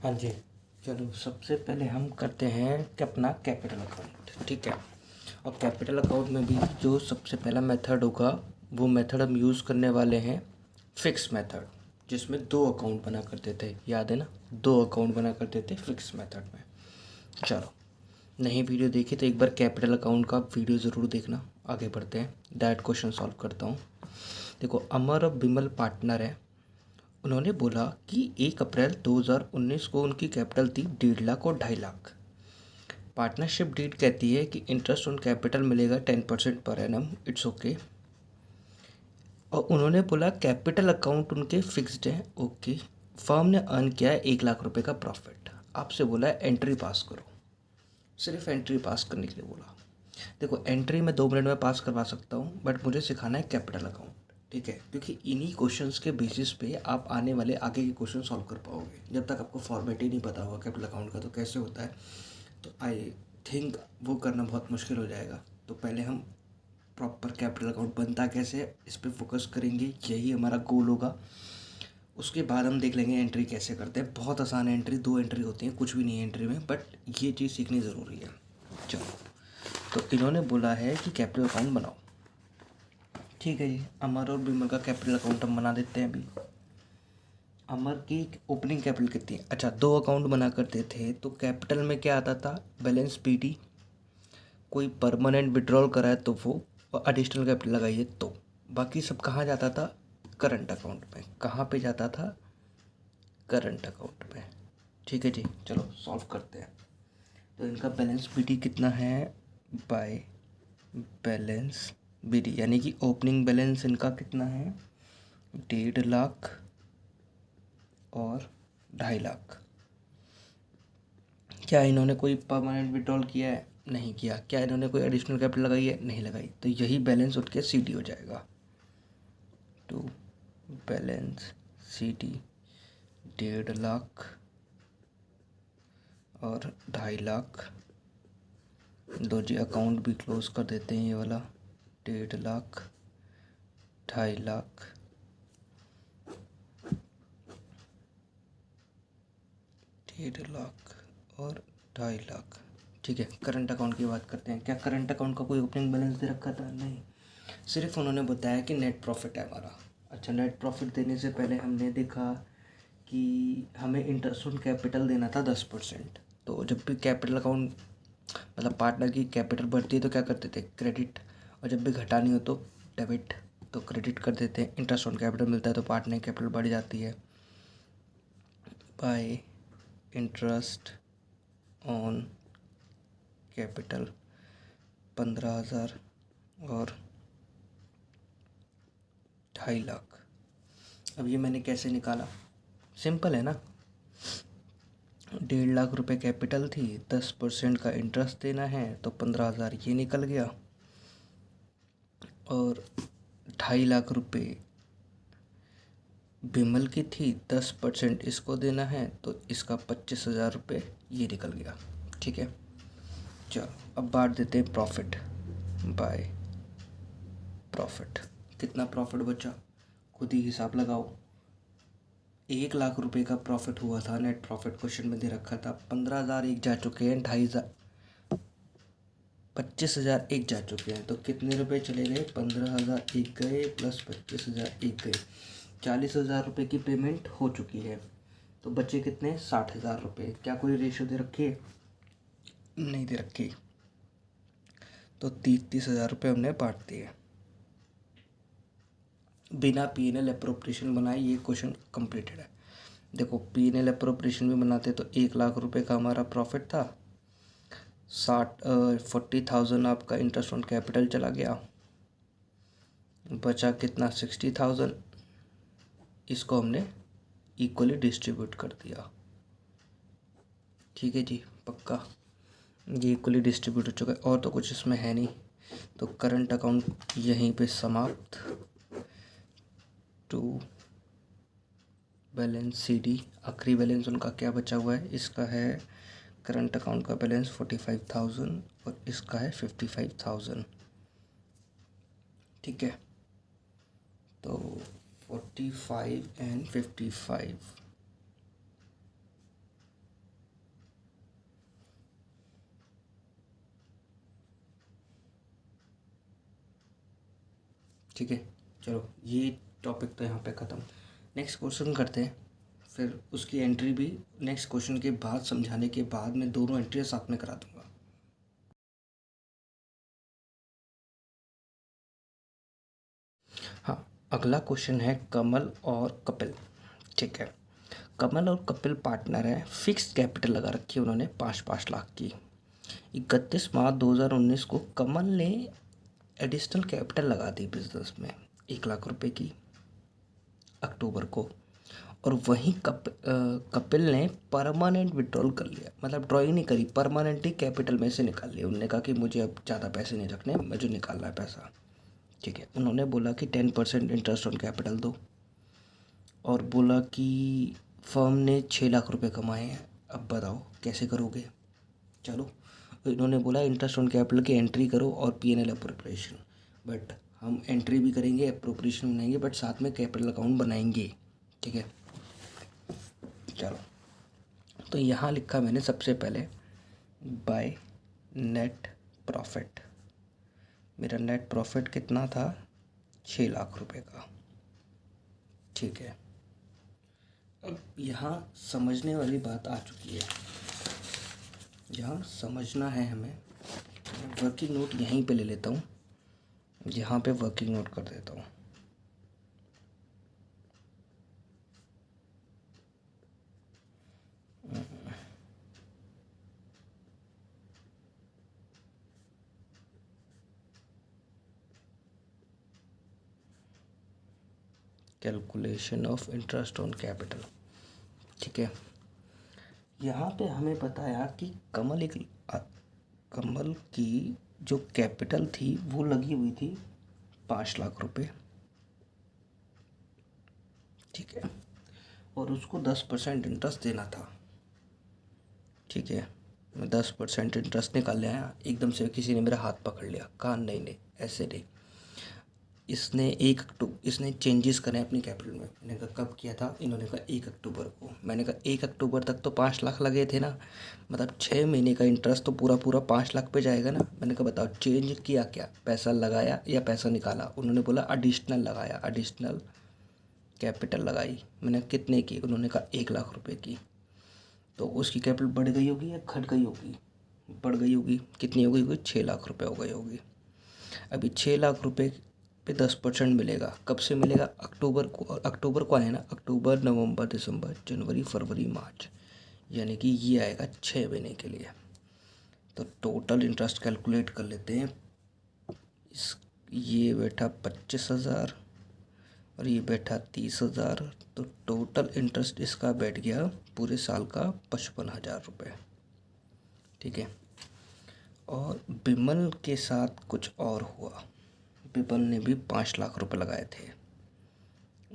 हाँ जी। चलो सबसे पहले हम करते हैं कि अपना कैपिटल अकाउंट, ठीक है। और कैपिटल अकाउंट में भी जो सबसे पहला मेथड होगा वो मेथड हम यूज़ करने वाले हैं फिक्स मेथड, जिसमें 2 अकाउंट बना करते थे, याद है ना। 2 अकाउंट बना करते थे फिक्स मेथड में। चलो, नहीं वीडियो देखी तो एक बार कैपिटल अकाउंट का वीडियो ज़रूर देखना। आगे बढ़ते हैं, डायरेक्ट क्वेश्चन सॉल्व करता हूँ। देखो, अमर और बिमल पार्टनर है। उन्होंने बोला कि 1 अप्रैल 2019 को उनकी कैपिटल थी 1.5 लाख और 2.5 लाख। पार्टनरशिप डीड कहती है कि इंटरेस्ट ऑन कैपिटल मिलेगा 10% पर एनम, इट्स ओके। और उन्होंने बोला कैपिटल अकाउंट उनके फिक्स्ड है, ओके। फर्म ने अर्न किया है 1 लाख रुपए का प्रॉफिट। आपसे बोला है एंट्री पास करो, सिर्फ एंट्री पास करने के लिए बोला। देखो, एंट्री मैं 2 मिनट में पास करवा सकता हूँ, बट मुझे सिखाना है कैपिटल अकाउंट, ठीक है। क्योंकि इन्हीं क्वेश्चंस के बेसिस पे आप आने वाले आगे के क्वेश्चन सॉल्व कर पाओगे। जब तक आपको फॉर्मेट ही नहीं पता होगा कैपिटल अकाउंट का तो कैसे होता है, तो आई थिंक वो करना बहुत मुश्किल हो जाएगा। तो पहले हम प्रॉपर कैपिटल अकाउंट बनता कैसे है इस पर फोकस करेंगे, यही हमारा गोल होगा। उसके बाद हम देख लेंगे एंट्री कैसे करते हैं। बहुत आसान है एंट्री, 2 एंट्री होती हैं, कुछ भी नहीं है एंट्री में, बट ये चीज़ सीखनी ज़रूरी है। चलो, तो इन्होंने बोला है कि कैपिटल अकाउंट बनाओ, ठीक है जी। अमर और बिमल का कैपिटल अकाउंट हम बना देते हैं अभी। अमर की ओपनिंग कैपिटल कितनी है? अच्छा, 2 अकाउंट बना करते थे तो कैपिटल में क्या आता था? Balance PT. कोई परमानेंट विड्रॉल कराए तो वो, और एडिशनल कैपिटल लगाइए तो। बाकी सब कहाँ जाता था? करंट अकाउंट में। कहाँ पे जाता था? करंट अकाउंट में, ठीक है जी। चलो सॉल्व करते हैं। तो इनका बैलेंस पीटी कितना है? बाय बैलेंस बीडी, यानी कि ओपनिंग बैलेंस इनका कितना है? 1.5 लाख और 2.5 लाख। क्या इन्होंने कोई परमानेंट विड्रॉल किया है? नहीं किया। क्या इन्होंने कोई एडिशनल कैपिटल लगाई है? नहीं लगाई। तो यही बैलेंस उठ के सीडी हो जाएगा। टू बैलेंस सीडी 1.5 लाख और 2.5 लाख। दो जी, अकाउंट भी क्लोज कर देते हैं ये वाला। 1.5 लाख, 2.5 लाख, 1.5 लाख और 2.5 लाख, ठीक है। करंट अकाउंट की बात करते हैं। क्या करंट अकाउंट का कोई ओपनिंग बैलेंस दे रखा था? नहीं। सिर्फ उन्होंने बताया कि नेट प्रॉफिट है हमारा। अच्छा, नेट प्रॉफिट देने से पहले हमने देखा कि हमें इंटरेस्ट ऑन कैपिटल देना था 10%। तो जब भी कैपिटल अकाउंट मतलब पार्टनर की कैपिटल बढ़ती है तो क्या करते थे? क्रेडिट। और जब भी घटानी हो तो डेबिट। तो क्रेडिट कर देते हैं। इंटरेस्ट ऑन कैपिटल मिलता है तो पार्टनर की कैपिटल बढ़ जाती है। बाय इंटरेस्ट ऑन कैपिटल 15,000 और 2.5 लाख। अब ये मैंने कैसे निकाला? सिंपल है ना। 1.5 लाख रुपए कैपिटल थी, 10% का इंटरेस्ट देना है तो 15,000 ये निकल गया। और 2.5 लाख रुपए बिमल की थी, 10% इसको देना है तो इसका 25,000 रुपये ये निकल गया, ठीक है। चलो अब बांट देते हैं प्रॉफिट बाय प्रॉफिट। कितना प्रॉफिट बचा? खुद ही हिसाब लगाओ। 1 लाख रुपए का प्रॉफिट हुआ था, नेट प्रॉफिट क्वेश्चन में दे रखा था। 15,000 एक जा चुके हैं, 2.5 25,000 एक जा चुके हैं, तो कितने रुपए चले गए? 15,000 एक गए प्लस 25,000 एक गए। 40,000 रुपये की पेमेंट हो चुकी है। तो बचे कितने? 60,000 रुपये। क्या कोई रेशो दे रखी है? नहीं दे रखी। तो 30,000 रुपये हमने बांट दिए बिना P&L अप्रोप्रिएशन बनाए। ये क्वेश्चन कंप्लीटेड है। देखो, P&L अप्रोप्रिएशन भी बनाते तो 1 लाख रुपए का हमारा प्रॉफिट था। 40,000 आपका इंटरेस्ट ऑन कैपिटल चला गया, बचा कितना? 60,000। इसको हमने इक्वली डिस्ट्रीब्यूट कर दिया, ठीक है जी, पक्का। ये इक्वली डिस्ट्रीब्यूट हो चुका है और तो कुछ इसमें है नहीं। तो करंट अकाउंट यहीं पे समाप्त। टू बैलेंस सीडी, आखिरी बैलेंस उनका क्या बचा हुआ है? इसका है करंट अकाउंट का बैलेंस 45,000 और इसका है 55,000, ठीक है। तो 45 एंड 55, ठीक है, चलो ये टॉपिक तो यहाँ पे ख़त्म। नेक्स्ट क्वेश्चन करते हैं, फिर उसकी एंट्री भी नेक्स्ट क्वेश्चन के बाद समझाने के बाद मैं दोनों एंट्री साथ में करा दूँगा। हाँ, अगला क्वेश्चन है कमल और कपिल। ठीक है, कमल और कपिल पार्टनर हैं, फिक्स्ड कैपिटल लगा रखी है उन्होंने 5-5 लाख की। 31 मार्च 2019 को कमल ने एडिशनल कैपिटल लगा दी बिजनेस में 1 लाख रुपए की अक्टूबर को, और वहीं कपिल ने परमानेंट विड्रॉल कर लिया, मतलब ड्राइंग नहीं करी, परमानेंटली कैपिटल में से निकाल लिया। उन्होंने कहा कि मुझे अब ज़्यादा पैसे नहीं रखने, मुझे निकालना है पैसा। ठीक है, उन्होंने बोला कि 10% इंटरेस्ट ऑन कैपिटल दो, और बोला कि फर्म ने 6 लाख रुपए कमाए हैं, अब बताओ कैसे करोगे। चलो, इन्होंने बोला इंटरेस्ट ऑन कैपिटल की एंट्री करो और P&L अप्रोप्रिएशन, बट हम एंट्री भी करेंगे, अप्रोप्रिएशन बनाएंगे, बट साथ में कैपिटल अकाउंट बनाएंगे। ठीक है, चलो, तो यहाँ लिखा मैंने सबसे पहले बाय नेट प्रॉफिट। मेरा नेट प्रॉफिट कितना था, 6 लाख रुपए का। ठीक है, अब यहाँ समझने वाली बात आ चुकी है, यहाँ समझना है हमें। वर्किंग नोट यहीं पे ले लेता हूँ, यहाँ पे वर्किंग नोट कर देता हूँ। Calculation of interest on capital. ठीक है, यहाँ पे हमें बताया कि कमल की जो कैपिटल थी वो लगी हुई थी 5 लाख रुपए। ठीक है, और उसको 10% इंटरेस्ट देना था। ठीक है, मैं 10% इंटरेस्ट निकाल ले आया, एकदम से किसी ने मेरा हाथ पकड़ लिया, कहा नहीं नहीं ऐसे नहीं, इसने चेंजेस करे अपनी कैपिटल में। मैंने कहा कब किया था, इन्होंने कहा 1 अक्टूबर को। मैंने कहा 1 अक्टूबर तक तो 5 लाख लगे थे ना, मतलब 6 महीने का इंटरेस्ट तो पूरा पूरा 5 लाख पे जाएगा ना। मैंने कहा बताओ चेंज किया क्या, पैसा लगाया या पैसा निकाला। उन्होंने बोला एडिशनल लगाया, एडिशनल कैपिटल लगाई। मैंने कितने की, उन्होंने कहा 1 लाख रुपए की। तो उसकी कैपिटल बढ़ गई होगी या घट गई होगी, बढ़ गई होगी। कितनी हो गई होगी, 6 लाख रुपए हो गई होगी। अभी 6 लाख रुपए पे 10% मिलेगा, कब से मिलेगा, अक्टूबर को। और अक्टूबर को आए ना, अक्टूबर नवंबर दिसंबर जनवरी फरवरी मार्च, यानी कि ये आएगा 6 महीने के लिए। तो टोटल इंटरेस्ट कैलकुलेट कर लेते हैं। ये बैठा 25,000 और ये बैठा 30,000, तो टोटल इंटरेस्ट इसका बैठ गया पूरे साल का 55,000 रुपये। ठीक है, और बिमल के साथ कुछ और हुआ। बिमल ने भी 5 लाख रुपए लगाए थे,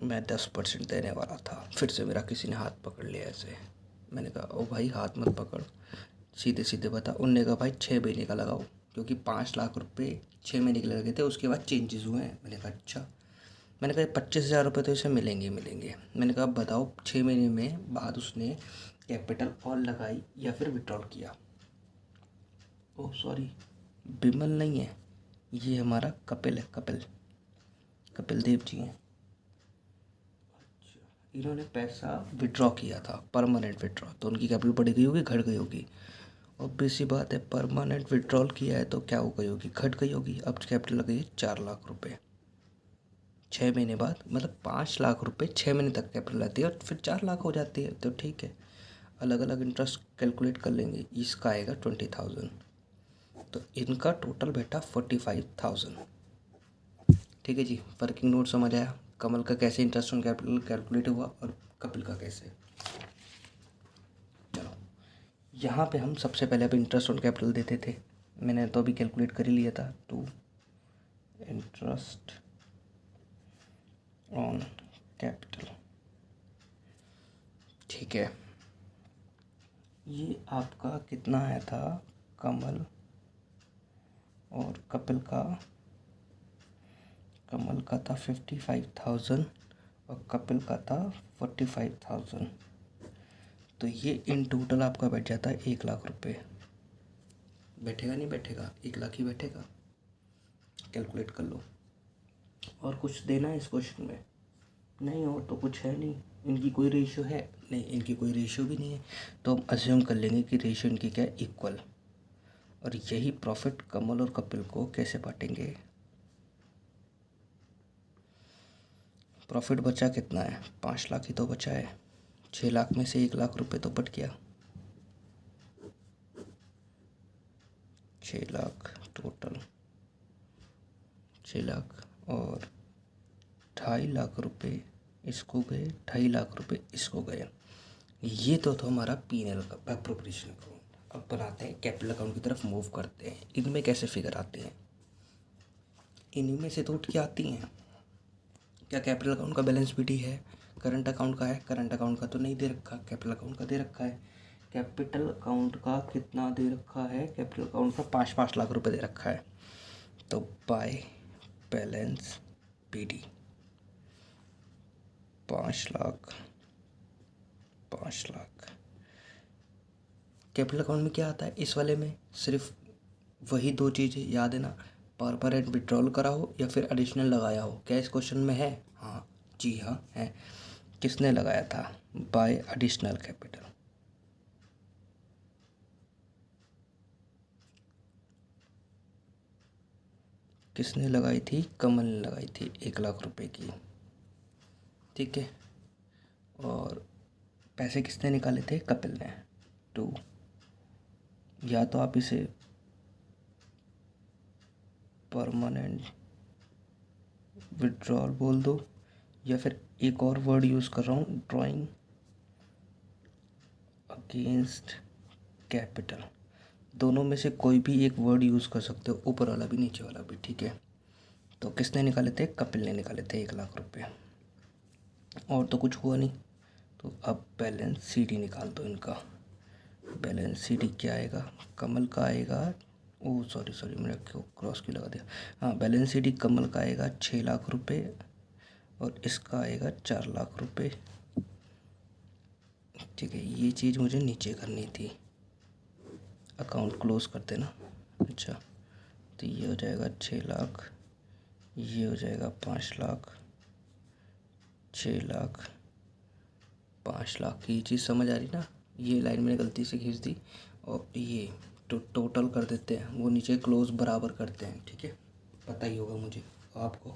मैं 10% देने वाला था। फिर से मेरा किसी ने हाथ पकड़ लिया ऐसे। मैंने कहा ओ भाई हाथ मत पकड़, सीधे सीधे बता। उनने कहा भाई 6 महीने का लगाओ, क्योंकि 5 लाख रुपए 6 महीने के लगे थे, उसके बाद चेंजेस हुए हैं। मैंने कहा अच्छा। मैंने कहा 25,000 रुपये तो इसे मिलेंगे मिलेंगे। मैंने कहा बताओ 6 महीने में बाद उसने कैपिटल और लगाई या फिर विड्रॉल किया। ओह सॉरी, बिमल नहीं है, ये हमारा कपिल है, कपिल देव जी हैं। इन्होंने पैसा विड्रॉ किया था, परमानेंट विड्रॉ, तो उनकी कैपिटल बढ़ गई होगी, घट गई होगी। ऑब्वियस सी बात है, परमानेंट विड्रॉल किया है तो क्या हो गई होगी, घट गई होगी। अब कैपिटल लग गई 4 लाख रुपए 6 महीने बाद, मतलब 5 लाख रुपए 6 महीने तक कैपिटल आती है और फिर 4 लाख हो जाती है। तो ठीक है, अलग अलग इंटरेस्ट कैलकुलेट कर लेंगे। इसका आएगा 20,000, तो इनका टोटल बैठा 45,000। ठीक है जी, वर्किंग नोट समझ आया, कमल का कैसे इंटरेस्ट ऑन कैपिटल कैलकुलेट हुआ और कपिल का कैसे। चलो, यहाँ पे हम सबसे पहले अब इंटरेस्ट ऑन कैपिटल देते थे, मैंने तो अभी कैलकुलेट कर ही लिया था। To interest on capital. ठीक है, ये आपका कितना आया था, कमल और कपिल का था 55,000 और कपिल का था 45,000। तो ये इन टोटल आपका बैठ जाता है 1 लाख रुपए। बैठेगा नहीं बैठेगा, 1 लाख ही बैठेगा। कैलकुलेट कर लो, और कुछ देना है इस क्वेश्चन में? नहीं, और तो कुछ है नहीं। इनकी कोई रेशियो है? नहीं, इनकी कोई रेशियो भी नहीं है। तो हम अज्यूम कर लेंगे कि रेशियो इनकी क्या है, इक्वल। और यही प्रॉफिट कमल और कपिल को कैसे बांटेंगे? प्रॉफिट बचा कितना है? 5 लाख ही तो बचा है। 6 लाख में से 1 लाख रुपए तो बट गया। 6 लाख टोटल, 6 लाख और 2.5 लाख रुपए इसको गए, 2.5 लाख रुपए इसको गए। ये तो था हमारा P&L का अप्रोप्रिएशन अकाउंट। अब बनाते हैं कैपिटल अकाउंट की तरफ मूव करते हैं। इनमें कैसे फिगर आते हैं? इनमें से तो उठ के आती हैं। क्या कैपिटल अकाउंट का बैलेंस भी है? करंट अकाउंट का है? करंट अकाउंट का तो नहीं दे रखा, कैपिटल अकाउंट का दे रखा है। कैपिटल अकाउंट का कितना दे रखा है? कैपिटल अकाउंट का 5-5 लाख रुपए दे रखा है। तो by balance PD 5 lakh, 5 lakh. Capital account में क्या आता है? इस वाले में सिर्फ वही 2 चीज़ें याद है ना, परमानेंट विड्रॉल करा हो या फिर एडिशनल लगाया हो। क्या इस क्वेश्चन में है? हाँ, जी हाँ है। किसने लगाया था? Bye additional capital. किसने लगाई थी? कमल ने लगाई थी 1 लाख रुपए की। ठीक है। और पैसे किसने निकाले थे? कपिल ने। 2, या तो आप इसे परमानेंट विड्रॉल बोल दो, या फिर एक और वर्ड यूज़ कर रहा हूँ, ड्राइंग अगेंस्ट कैपिटल। दोनों में से कोई भी एक वर्ड यूज़ कर सकते हो, ऊपर वाला भी नीचे वाला भी। ठीक है। तो किसने निकाले थे? कपिल ने निकाले थे 1 लाख रुपए। और तो कुछ हुआ नहीं। तो अब बैलेंस CD निकाल दो इनका। बैलेंस CD क्या आएगा? कमल का आएगा, ओ सॉरी मैंने क्यों क्रॉस क्यों लगा दिया। हाँ, बैलेंस CD कमल का आएगा 6 लाख रुपए और इसका आएगा 4 लाख रुपए। ठीक है, ये चीज़ मुझे नीचे करनी थी। अकाउंट क्लोज कर देना। अच्छा, तो ये हो जाएगा 6 लाख, ये हो जाएगा 5 लाख, 6 लाख, 5 लाख। ये चीज़ समझ आ रही ना? ये लाइन मैंने गलती से खींच दी। और ये टोटल कर देते हैं, वो नीचे क्लोज बराबर करते हैं। ठीक है, पता ही होगा मुझे, आपको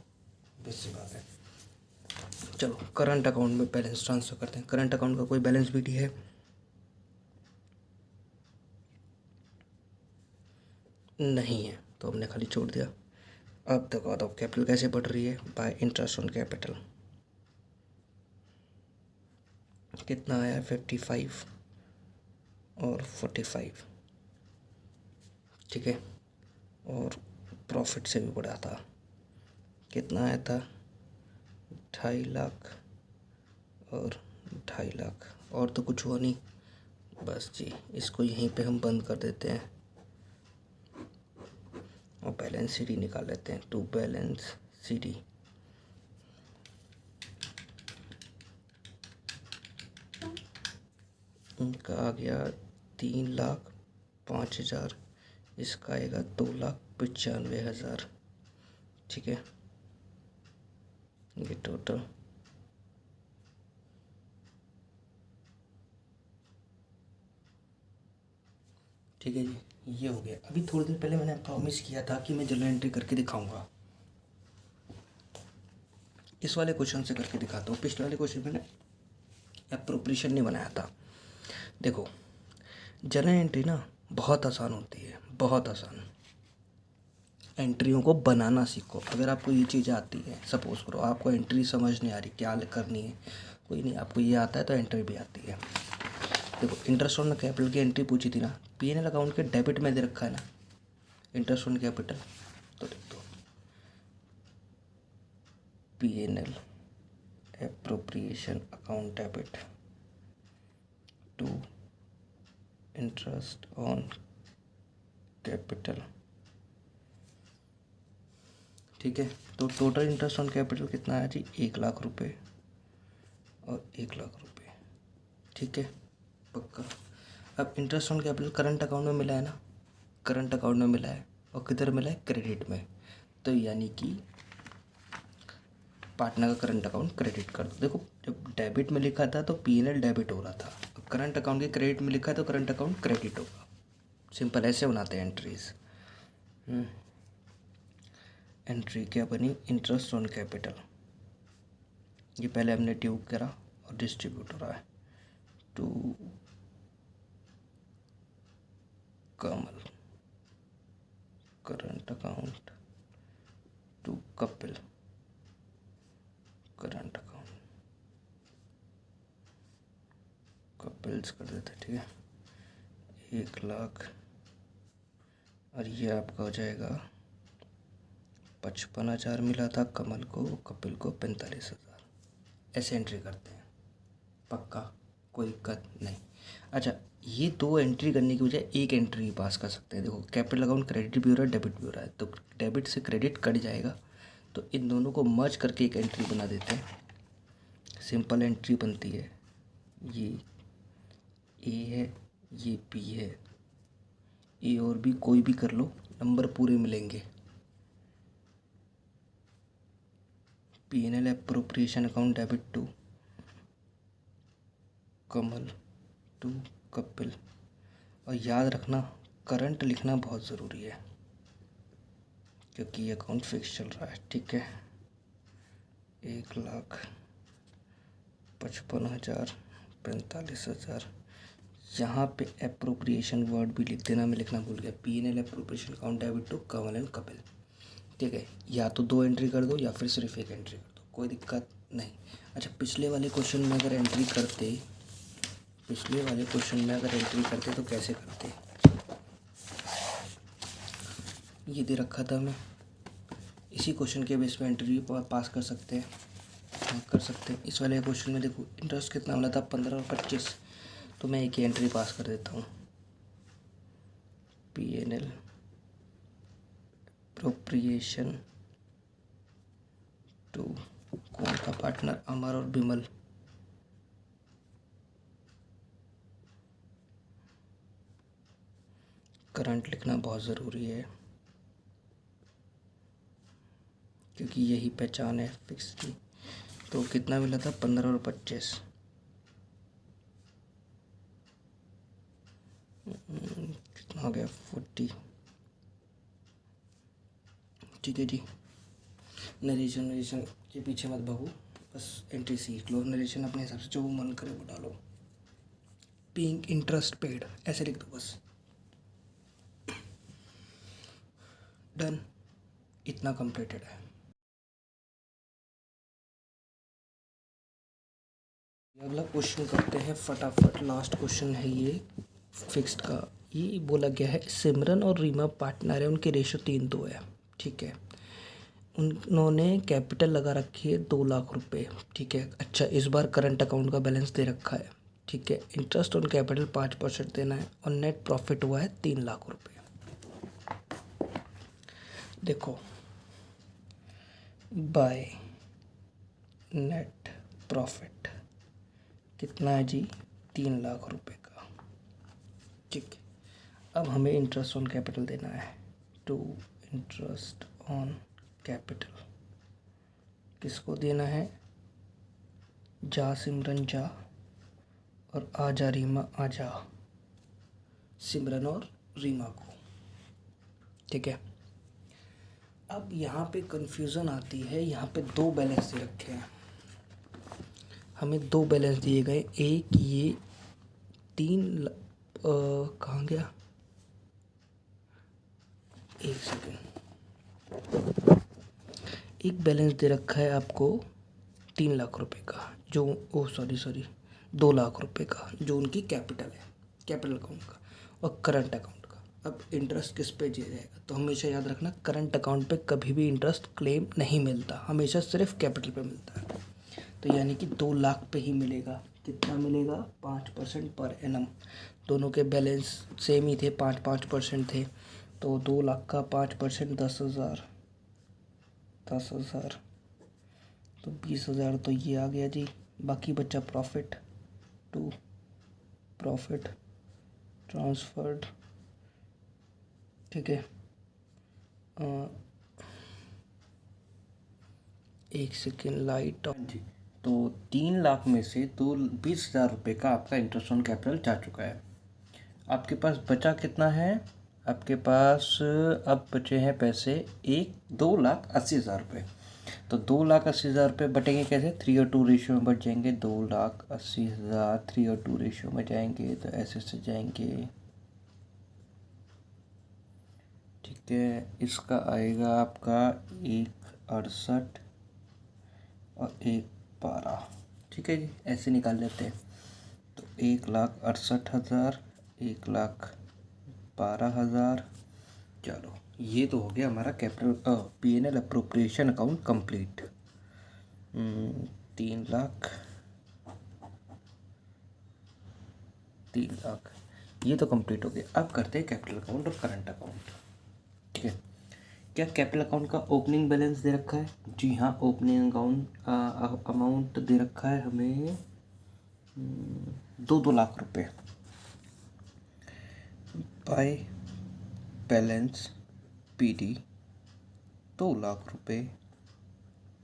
बेसिक बात है। चलो करंट अकाउंट में बैलेंस ट्रांसफ़र करते हैं। करंट अकाउंट का कोई बैलेंस BD है? नहीं है, तो हमने खाली छोड़ दिया। अब देखो तो कैपिटल कैसे बढ़ रही है? Bye interest on capital. कितना आया? 55 और 45। ठीक है। और प्रॉफिट से भी बढ़ा था। कितना आया था? 2.5 लाख और 2.5 लाख। और तो कुछ हुआ नहीं। बस जी, इसको यहीं पे हम बंद कर देते हैं और बैलेंस CD निकाल लेते हैं। टू बैलेंस CD इनका आ गया 3,05,000, इसका आएगा 2,95,000। ठीक है, ये टोटल। ठीक है जी, ये हो गया। अभी थोड़ी देर पहले मैंने प्रॉमिस किया था कि मैं जर्नल एंट्री करके दिखाऊंगा। इस वाले क्वेश्चन से करके दिखाता हूँ। पिछले वाले क्वेश्चन में एप्रोप्रिएशन नहीं बनाया था। देखो, जर्नल एंट्री ना बहुत आसान होती है, बहुत आसान। एंट्रियों को बनाना सीखो। अगर आपको ये चीज़ आती है, सपोज करो आपको एंट्री समझ नहीं आ रही क्या करनी है, कोई नहीं, आपको ये आता है तो एंट्री भी आती है। देखो, इंटरेस्ट ऑन कैपिटल की एंट्री पूछी थी ना, P&L अकाउंट के डेबिट में दे रखा है ना इंटरेस्ट ऑन कैपिटल। तो देख दो, P&L appropriation account debit to interest on capital. ठीक है, तो टोटल इंटरेस्ट ऑन कैपिटल कितना आया जी? 1 लाख रुपए और 1 लाख रुपए। ठीक है, पक्का। अब interest on capital current account में मिला है ना, करंट अकाउंट में मिला है, और किधर मिला है? क्रेडिट में। तो यानी कि पार्टनर का करंट अकाउंट क्रेडिट कर दो। देखो जब डेबिट में लिखा था तो P&L डेबिट हो रहा था, अब करंट अकाउंट के क्रेडिट में लिखा है तो करंट अकाउंट क्रेडिट होगा। सिंपल ऐसे बनाते हैं एंट्रीज। एंट्री क्या बनी, इंटरेस्ट ऑन कैपिटल, ये पहले हमने ड्यू करा और डिस्ट्रीब्यूट हो रहा है to Kamal, current account to Kapil, current account, Kapil's कर देते, ठीक है, 1,00,000 और ये आपका हो जाएगा 55,000 मिला था कमल को, कपिल को 45,000। ऐसे एंट्री करते हैं, पक्का कोई दिक्कत नहीं। अच्छा, ये दो एंट्री करने की बजाय एक एंट्री पास कर सकते हैं। देखो कैपिटल अकाउंट क्रेडिट भी हो रहा है, डेबिट भी हो रहा है, तो डेबिट से क्रेडिट कट जाएगा, तो इन दोनों को मर्ज करके एक एंट्री बना देते हैं। सिंपल एंट्री बनती है, ये ए है, ये बी है, ए और बी कोई भी कर लो, नंबर पूरे मिलेंगे। P&L appropriation account debit to Kamal to Kapil, और याद रखना करंट लिखना बहुत ज़रूरी है क्योंकि ये अकाउंट फिक्स चल रहा है, ठीक है। 1,55,000, 45,000, यहाँ पे एप्रोप्रिएशन वर्ड भी लिख देना, मैं लिखना भूल गया। P&L appropriation account debit to Kamal and Kapil, ठीक है। या तो दो एंट्री कर दो या फिर सिर्फ एक एंट्री कर दो, कोई दिक्कत नहीं। अच्छा, पिछले वाले क्वेश्चन में अगर एंट्री करते तो कैसे करते, ये दे रखा था हमें, इसी क्वेश्चन के बेस पे एंट्री पास कर सकते हैं, कर सकते हैं। इस वाले क्वेश्चन में देखो इंटरेस्ट कितना मिला था, 15 और 25, तो मैं एक ही एंट्री पास कर देता हूँ। P&L एप्रोप्रिएशन टू कौन था पार्टनर, अमर और बिमल, करंट लिखना बहुत ज़रूरी है क्योंकि यही पहचान है फिक्स की। तो कितना मिला था, 15 और 25, कितना हो गया, 40, ठीक है जी। नरेशन के पीछे मत भागो, बस एंट्री सीख लो, नरेशन अपने हिसाब से जो मन करे वो डालो। पिंक इंटरेस्ट पेड ऐसे लिख दो बस, डन, इतना कंप्लीटेड है। अगला क्वेश्चन करते हैं फटाफट, लास्ट क्वेश्चन है ये फिक्स्ड का। ये बोला गया है सिमरन और रीमा पार्टनर है, उनके रेशो 3:2 है, ठीक है। उन्होंने कैपिटल लगा रखी है 2,00,000 रुपये, ठीक है। अच्छा, इस बार करंट अकाउंट का बैलेंस दे रखा है, ठीक है। इंटरेस्ट ऑन कैपिटल 5% देना है और नेट प्रॉफिट हुआ है 3,00,000 रुपये। देखो बाय नेट प्रॉफिट कितना है जी, 3,00,000 रुपये का, ठीक है। अब हमें इंटरेस्ट ऑन कैपिटल देना है, टू इंटरेस्ट ऑन कैपिटल किसको देना है, जा सिमरन जा और आजा रीमा आजा, सिमरन और रीमा को, ठीक है। अब यहाँ पे कंफ्यूजन आती है, यहाँ पे दो बैलेंस दे रखे हैं, हमें दो बैलेंस दिए गए, एक ये 3 कहाँ गया, एक सेकेंड, एक बैलेंस दे रखा है आपको 3,00,000 रुपये का, जो सॉरी 2,00,000 रुपये का, जो उनकी कैपिटल है, कैपिटल अकाउंट का, और करंट अकाउंट का। अब इंटरेस्ट किस पे दिया जाएगा, तो हमेशा याद रखना करंट अकाउंट पे कभी भी इंटरेस्ट क्लेम नहीं मिलता, हमेशा सिर्फ कैपिटल पे मिलता है। तो यानी कि 2,00,000 पे ही मिलेगा, कितना मिलेगा, 5% पर एनम। दोनों के बैलेंस सेम ही थे, 5% थे, तो 2,00,000 का 5% 10,000, तो 20,000, तो ये आ गया जी। बाकी बचा प्रॉफिट, टू प्रॉफिट ट्रांसफर्ड, ठीक है, एक सेकेंड लाइट ऑन जी। तो 3 लाख में से तो 20,000 रुपये का आपका इंटरेस्ट ऑन कैपिटल जा चुका है। आपके पास बचा कितना है? आपके पास अब बचे हैं पैसे 2,80,000 रुपये। तो 2,80,000 रुपये बटेंगे कैसे? 3:2 रेशियो में बच जाएंगे। 2,80,000 3:2 रेशियो में जाएंगे तो ऐसे से जाएंगे। ठीक है, इसका आएगा आपका 1,68 और 1,12। ठीक है जी, ऐसे निकाल लेते हैं। तो 1,68,000 1,12,000। चलो, ये तो हो गया हमारा capital P&L appropriation account complete. 3,00,000 ये तो कंप्लीट हो गया। अब करते हैं कैपिटल अकाउंट और करंट अकाउंट। ठीक है, क्या कैपिटल अकाउंट का ओपनिंग बैलेंस दे रखा है? जी हाँ, ओपनिंग अकाउंट अमाउंट दे रखा है हमें 2 लाख रुपए। बाय बैलेंस PD 2 लाख रुपए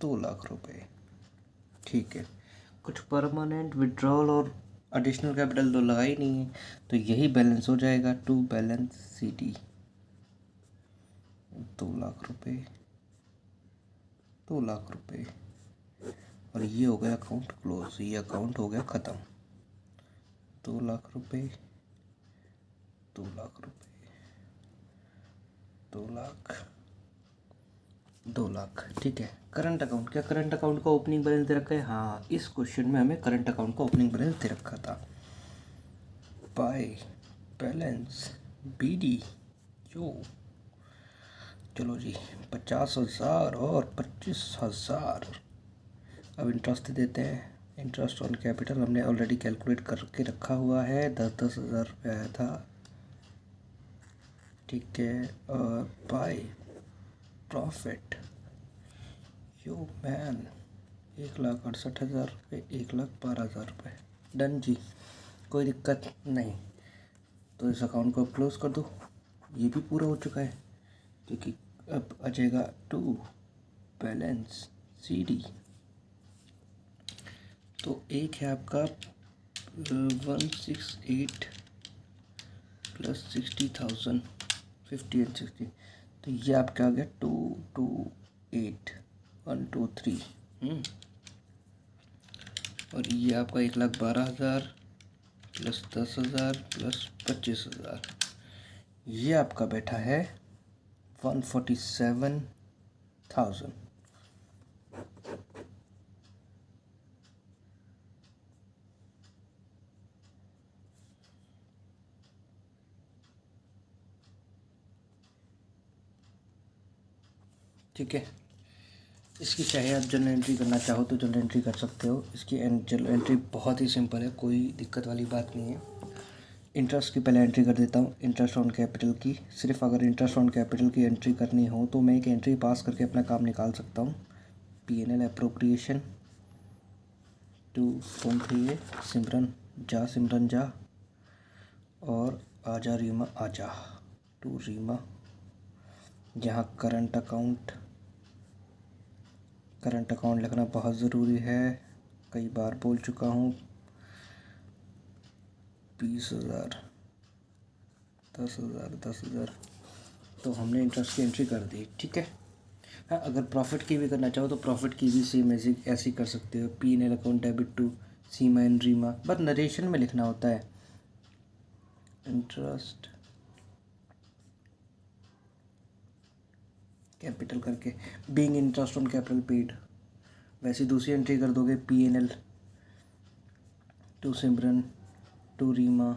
2 लाख रुपए। ठीक है, कुछ परमानेंट विड्रॉल और एडिशनल कैपिटल तो लगा ही नहीं है, तो यही बैलेंस हो जाएगा। टू बैलेंस CD 2 लाख रुपए 2 लाख रुपए। और ये हो गया अकाउंट क्लोज, ये अकाउंट हो गया ख़त्म। 2 लाख रुपए 2 लाख रुपए 2 लाख 2 लाख। ठीक है, करंट अकाउंट, क्या करंट अकाउंट का ओपनिंग बैलेंस दे रखा है? हाँ, इस क्वेश्चन में हमें करंट अकाउंट का ओपनिंग बैलेंस दे रखा था। बाय बैलेंस BD जो, चलो जी, 50,000 और 25,000। अब इंटरेस्ट देते हैं। इंटरेस्ट ऑन कैपिटल हमने ऑलरेडी कैलकुलेट करके रखा हुआ है, 10,000 रुपये आया था। ठीक है, और बाय प्रॉफिट यू मैन 1,68,000 रुपये 1,12,000 रुपये। डन जी, कोई दिक्कत नहीं। तो इस अकाउंट को क्लोज कर दो, ये भी पूरा हो चुका है। क्योंकि अब आ जाएगा टू बैलेंस CD। तो एक है आपका 168 प्लस 60,000 50 and 60। तो ये आपका आ गया 228 123। और ये आपका 1,12,000 प्लस 10,000 प्लस 25,000, ये आपका बैठा है 147,000। ठीक है, इसकी चाहे आप जर्नल एंट्री करना चाहो तो जर्नल एंट्री कर सकते हो। इसकी जर्नल एंट्री बहुत ही सिंपल है, कोई दिक्कत वाली बात नहीं है। इंटरेस्ट की पहले एंट्री कर देता हूँ, इंटरेस्ट ऑन कैपिटल की। सिर्फ अगर इंटरेस्ट ऑन कैपिटल की एंट्री करनी हो तो मैं एक एंट्री पास करके अपना काम निकाल सकता हूँ। P&L appropriation to form 3A सिमरन जा और आजा रीमा आजा टू रीमा। यहाँ करंट अकाउंट लिखना बहुत ज़रूरी है, कई बार बोल चुका हूँ। 20,000 10,000 तो हमने इंटरेस्ट की एंट्री कर दी। ठीक है, हाँ, अगर प्रॉफिट की भी करना चाहो तो प्रॉफिट की भी सेम ऐसी कर सकते हो। P&L account debit to Seema and Reema, बस नरेशन में लिखना होता है। इंटरेस्ट कैपिटल करके being interest on capital paid. वैसे दूसरी एंट्री कर दोगे P&L to Simran to Reema.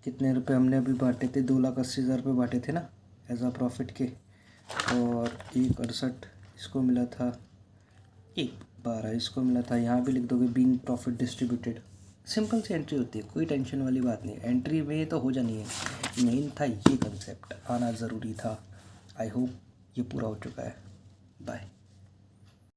कितने रुपए हमने अभी बांटे थे? 2,80,000 रुपये बांटे थे ना एज आ प्रॉफिट के। और 1,68 इसको मिला था, 1,12 इसको मिला था। यहाँ भी लिख दोगे बीइंग प्रॉफिट डिस्ट्रीब्यूटेड। सिंपल सी एंट्री होती है, कोई टेंशन वाली बात नहीं। एंट्री में तो हो जानी है, मेन था ये कंसेप्ट आना ज़रूरी था। आई होप ये पूरा हो चुका है।